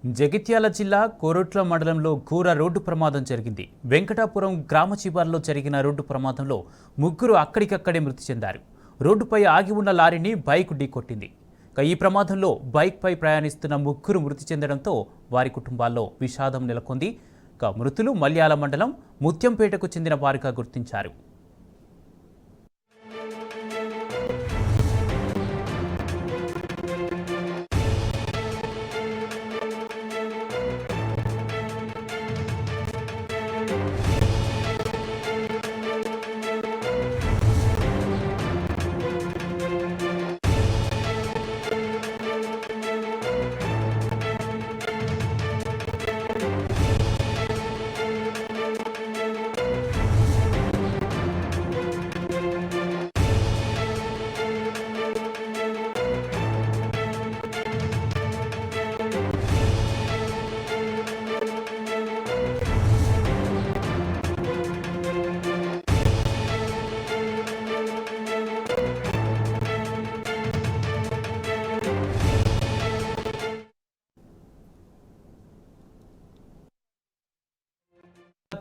జగిత్యాల జిల్లా కోరుట్ల మండలంలో ఘోర రోడ్డు ప్రమాదం జరిగింది. వెంకటాపురం గ్రామ శివారులో జరిగిన రోడ్డు ప్రమాదంలో ముగ్గురు అక్కడికక్కడే మృతి చెందారు. రోడ్డుపై ఆగి ఉన్న లారీని బైక్ ఢీకొట్టింది. ఈ ప్రమాదంలో బైక్పై ప్రయాణిస్తున్న ముగ్గురు మృతి చెందడంతో వారి కుటుంబాల్లో విషాదం నెలకొంది. మృతులు మల్యాల మండలం ముత్యంపేటకు చెందిన వారిగా గుర్తించారు.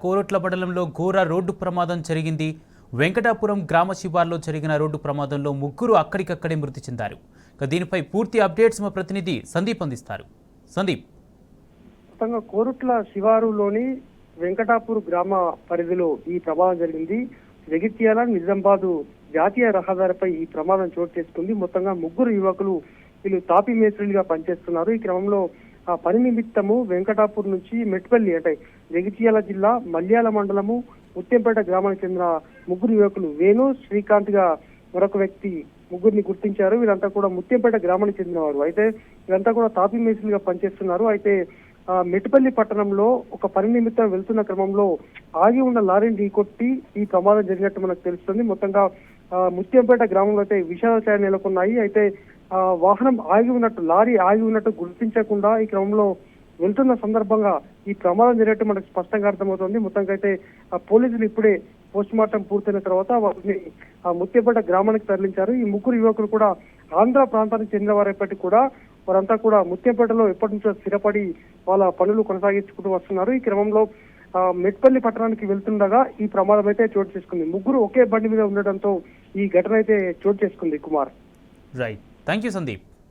కోరుట్ల మండలంలో ఘోర రోడ్డు ప్రమాదం జరిగింది. వెంకటాపురం గ్రామ శివార్లో జరిగిన రోడ్డు ప్రమాదంలో ముగ్గురు అక్కడికక్కడే మృతి చెందారు. దీనిపై పూర్తి అప్డేట్స్ మా ప్రతినిధి సందీప్ అందిస్తారు. సందీప్, కోరుట్ల శివారులోని వెంకటాపూర్ గ్రామ పరిధిలో ఈ ప్రమాదం జరిగింది. జగిత్యాల నిజామాబాద్ జాతీయ రహదారిపై ఈ ప్రమాదం చోటు చేసుకుంది. మొత్తంగా ముగ్గురు యువకులు వీళ్ళు తాపీ మేస్త్రులుగా పనిచేస్తున్నారు. ఈ క్రమంలో ఆ పని నిమిత్తము వెంకటాపూర్ నుంచి మెట్పల్లి అంటే జగిత్యాల జిల్లా మల్యాల మండలము ముత్యంపేట గ్రామానికి చెందిన ముగ్గురు యువకులు వేణు, శ్రీకాంత్ గా మరొక వ్యక్తి ముగ్గురిని గుర్తించారు. వీరంతా కూడా ముత్యంపేట గ్రామానికి చెందినవారు. అయితే వీరంతా కూడా తాపీ మేస్త్రులుగా పనిచేస్తున్నారు. అయితే మెట్పల్లి పట్టణంలో ఒక పని నిమిత్తం వెళ్తున్న క్రమంలో ఆగి ఉన్న లారీని ఢీకొట్టి ఈ ప్రమాదం జరిగినట్టు మనకు తెలుస్తుంది. మొత్తంగా ముత్యంపేట గ్రామంలో అయితే విషాదాలు నెలకొన్నాయి. అయితే వాహనం ఆగి ఉన్నట్టు, లారీ ఆగి ఉన్నట్టు గుర్తించకుండా ఈ క్రమంలో వెళ్తున్న సందర్భంగా ఈ ప్రమాదం జరిగినట్టు మనకు స్పష్టంగా అర్థమవుతుంది. మొత్తంగా అయితే పోలీసులు ఇప్పుడే పోస్ట్ మార్టం పూర్తయిన తర్వాత వారిని ముత్యంపేట గ్రామానికి తరలించారు. ఈ ముగ్గురు యువకులు కూడా ఆంధ్ర ప్రాంతానికి చెందిన వారైప్పటికీ కూడా వారంతా కూడా ముత్యంపేటలో ఎప్పటి నుంచో స్థిరపడి వాళ్ళ పనులు కొనసాగించుకుంటూ వస్తున్నారు. ఈ క్రమంలో మెట్పల్లి పట్టణానికి వెళ్తుండగా ఈ ప్రమాదం అయితే చోటు చేసుకుంది. ముగ్గురు ఒకే బండి మీద ఉండడంతో ఈ ఘటన అయితే చోటు చేసుకుంది. Kumar, right, thank you Sandeep.